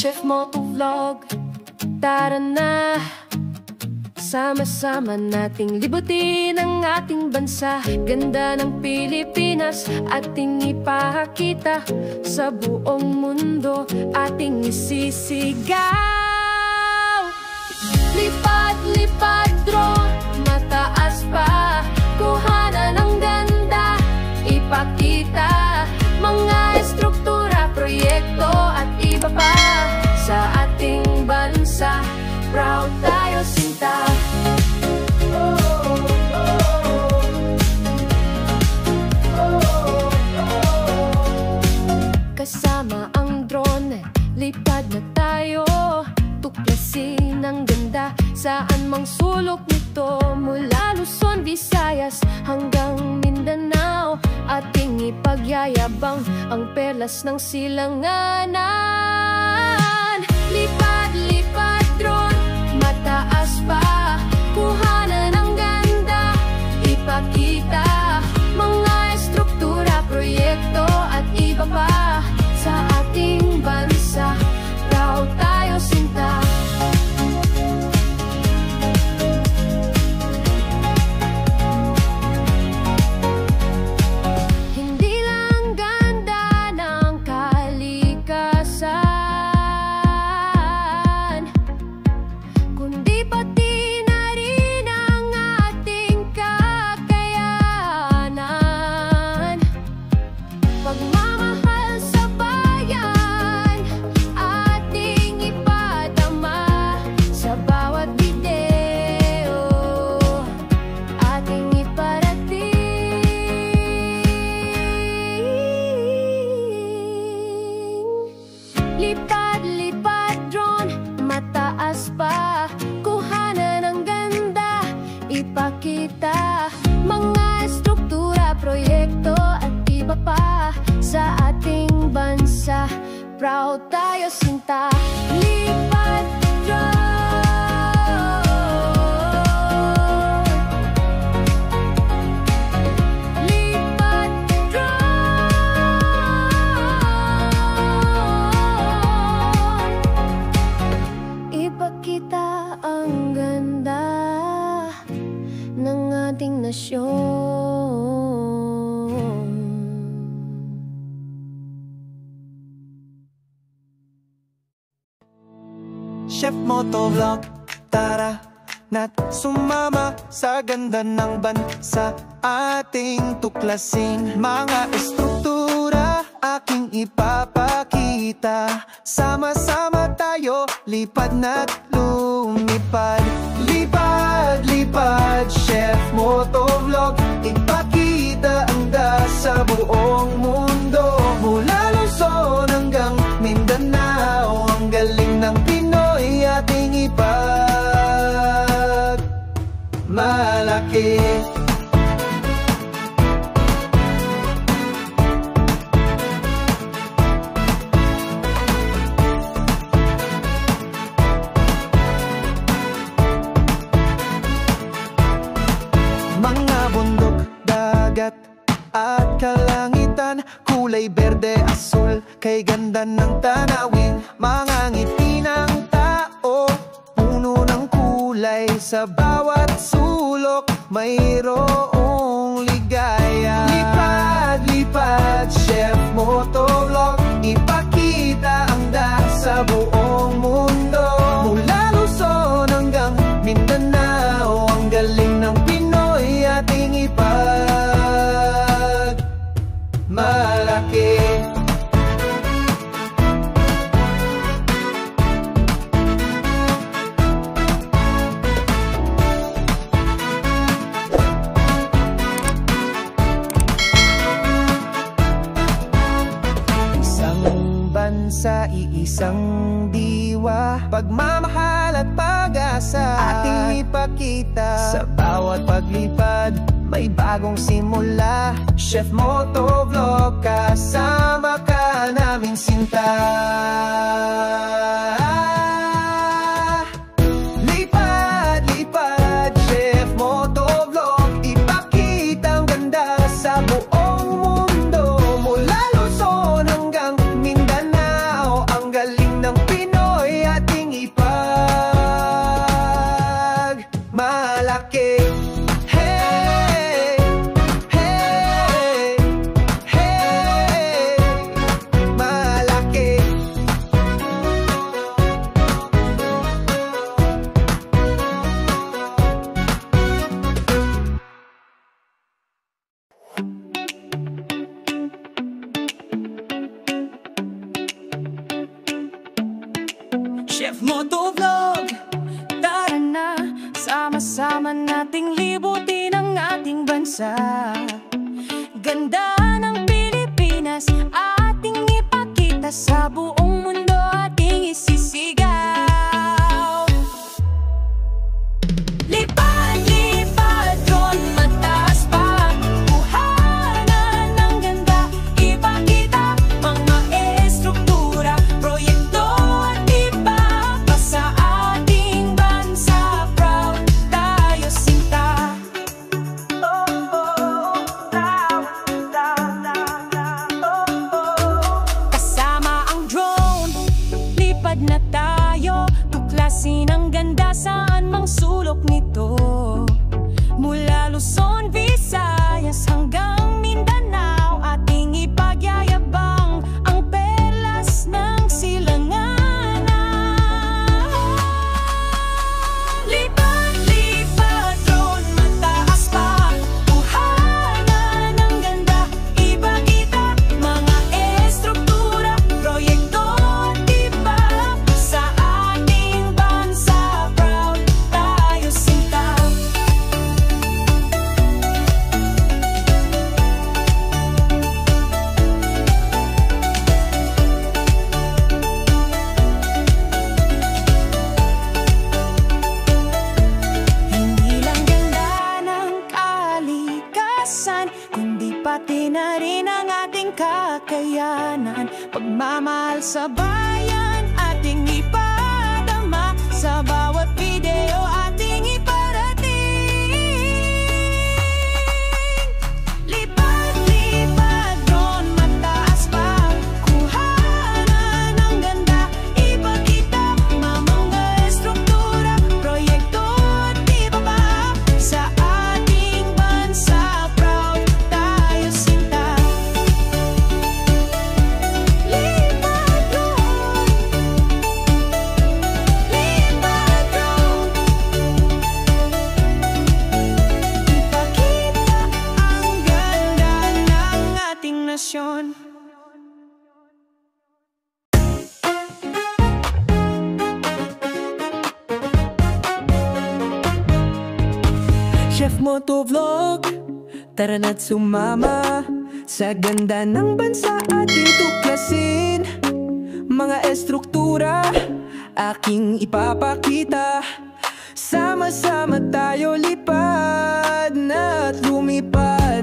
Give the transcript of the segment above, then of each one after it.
Chef Motovlog, tara na, sama-sama nating libutin ang ating bansa. Ganda ng Pilipinas ating ipakita, sa buong mundo ating isisigaw. Lipad, lipad drone, mataas pa, kuhanan ng ganda, ipakita mga estruktura, proyekto at iba pa sa ating bansa. Proud tayo sinta. Kasama ang drone, lipad na tayo, tuklasin ang ganda saan mang sulok nito. Mula Luzon, Visayas hanggang Mindanao, ating ipagyayabang ang perlas ng silanganan. Lipad, lipad drone, mataas pa, kuhanan ng ganda, ipakita mga estruktura, proyekto at iba pa sa ating bansa. Proud tayo sinta. Hindi lang ganda ng kalikasan, kundi pati na rin ang ating kakayanan. Pagmamahal sa bayan ating ipadama, sa bawat video ating iparating. Lipad, lipad drone, mataas pa, kuhanan ng ganda, ipakita mga estruktura, proyekto at iba pa sa ating bansa. Proud tayo sinta. Lipad drone. Lipad drone. Ipakita ang ganda ng ating nasyon. Chef Motovlog, tara na't sumama sa ganda ng bansa. Ating tuklasin mga estruktura, aking ipapakita. Sama-sama tayo, lipad na't lumipad. Lipad, lipad, Chef Motovlog, ipakita ang sa buong mundo. Mula Luzon hanggang Mindanao, ang galing ng Pinoy ating ipagmalaki. Mga bundok, dagat at kalangitan, kulay berde, asul, kay ganda ng tanawin. Mga ngiti ng tao, puno ng kulay, sa bawat sulok mayroong ligaya. Lipad, lipad, Chef Motovlog, ipakita ang sa buong mundo. Mula Luzon hanggang Mindanao, ang galing ng Pinoy ating ipagmalaki. Sa iisang diwa, pagmamahal at pag-asa ating ipakita. Sa bawat paglipad, may bagong simula. Chef Motovlog, kasama ka namin sinta. Lipad, lipad, Chef Motovlog, ipakita ang ganda sa buong mundo. Mula Luzon hanggang Mindanao, ang galing ng Pinoy Chef Motovlog. Tara na, sama-sama nating libutin ang ating bansa. Ganda ng Pilipinas, ating ipakita sa buong mundo, ating isisigaw. Lipad, lipad, drone, mataas pa. Kuhanan ng ganda, ipakita mga estruktura, proyekto at iba pa sa ating bansa. Proud tayo sinta. Kasama ang drone, lipad na tayo, tuklasin ang ganda saan mang sulok nito. Mula Luzon, Visayas hanggang Mindanao, ating ipagyayabang ang perlas ng silanganan. Lipad, lipad, drone, mataas pa. Kuhanan ng ganda, ipakita mga estruktura, proyekto at iba sa ating bansa. Proud tayo sinta. Hindi lang ganda ng kalikasan, kundi pati na rin ang ating kakayanan. Pagmamahal sa bayan, ating ipadama sa bawat video, ating iparating. Lipad, lipad, drone, mataas pa. Kuhanan ng ganda, ipakita mga estruktura, proyekto at iba pa sa ating bansa. Proud tayo sinta. Lipad, drone. Lipad, drone. Ipakita ang ganda ng ating nasyon. Chef Motovlog, tara na't sumama sa ganda ng bansa, ating tuklasin mga estruktura, aking ipapakita. Sama-sama tayo lipad na't lumipad.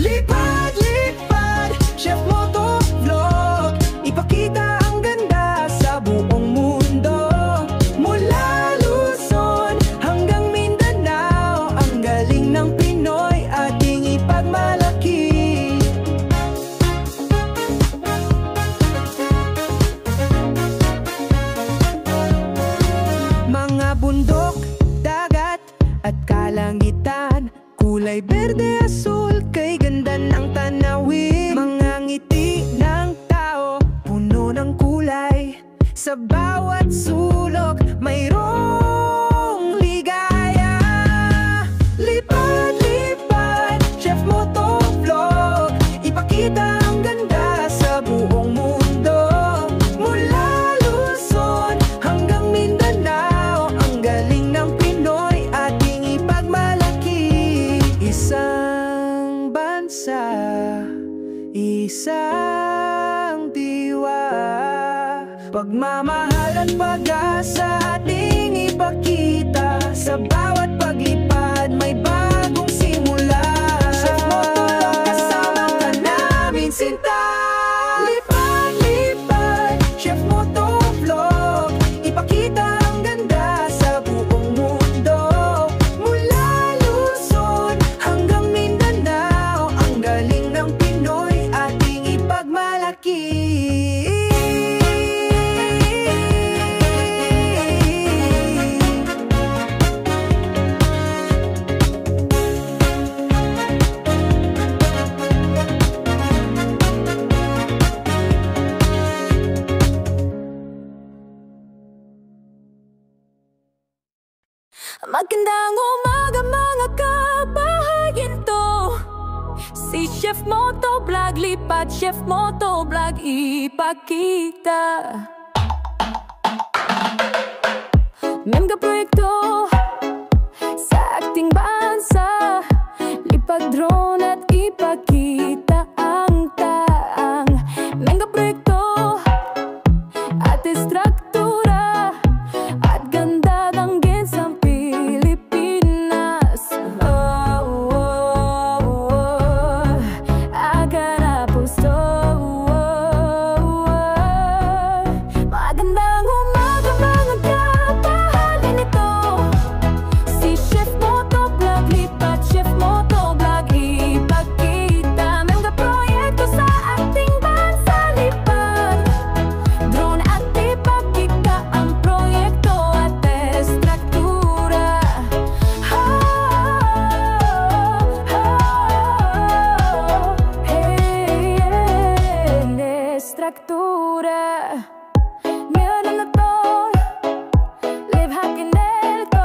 Lipad, lipad, Chef Motovlog, ipakita ang ganda sa buong mundo. Mula Luzon hanggang Mindanao, ang galing ng Pinoy ating ipagmalaki. Mga bundok, dagat at kalangitan, kulay berde, asul, kay ganda ng tanawin. Mga ngiti ng tao, puno ng kulay, sa bawat sulok mayroong ligaya. Lipad, lipad, Chef Motovlog, ipakita ang ganda sa buong mundo. Mula Luzon hanggang Mindanao, ang galing ng Pinoy ating ipagmalaki. Isang bansa, isang diwa, pagmamahal at pag-asa ating ipakita. Sa bawat paglipad may bagong simula. Chef Motovlog, kasama ka namin sinta. Lipad, lipad, Chef Motovlog, ipakita ang ganda sa buong mundo. Mula Luzon hanggang Mindanao, ang galing ng Pinoy ating ipagmalaki. Magandang umaga mga kabahayan to. Si Chef Motovlog, lipad Chef Motovlog, ipakita. Mega proyekto sa ating bansa, lipad drone at ipakita ang taang mega proyekto at istruktura at ganda ng ginsang Pilipinas. Agara puso. Magandang umaga mga kapahalin ito. Si Chef Motovlog, lipat Chef Motovlog, ipakita mega proyekto sa ating bansa, lipad drone at ipakita ang proyekto at estruktura. Estruktura. Meron na to, live hakin delto,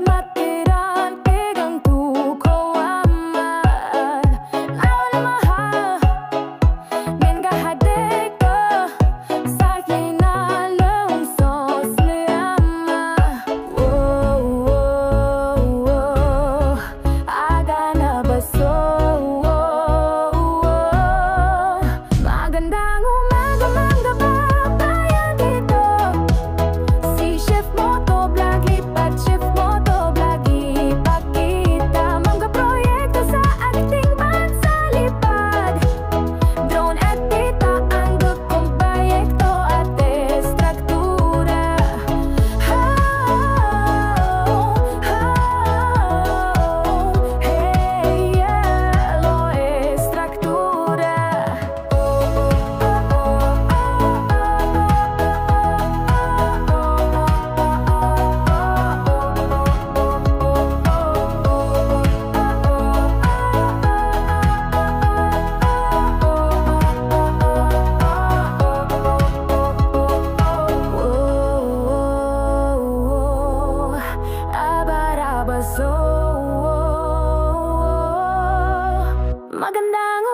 matiran pigang tuko aman. Awan na maha, men gahadeko, sa hinalong sos liyama. Aga na baso. Magandang umaga mga babayan dito. Si Chef Motovlog, lipat Chef Motovlog, ipakita mga proyekto sa ating bansa, lipad drone at kita ang dukong proyekto at estruktura. Lo estruktura. Abarabaso. Magandang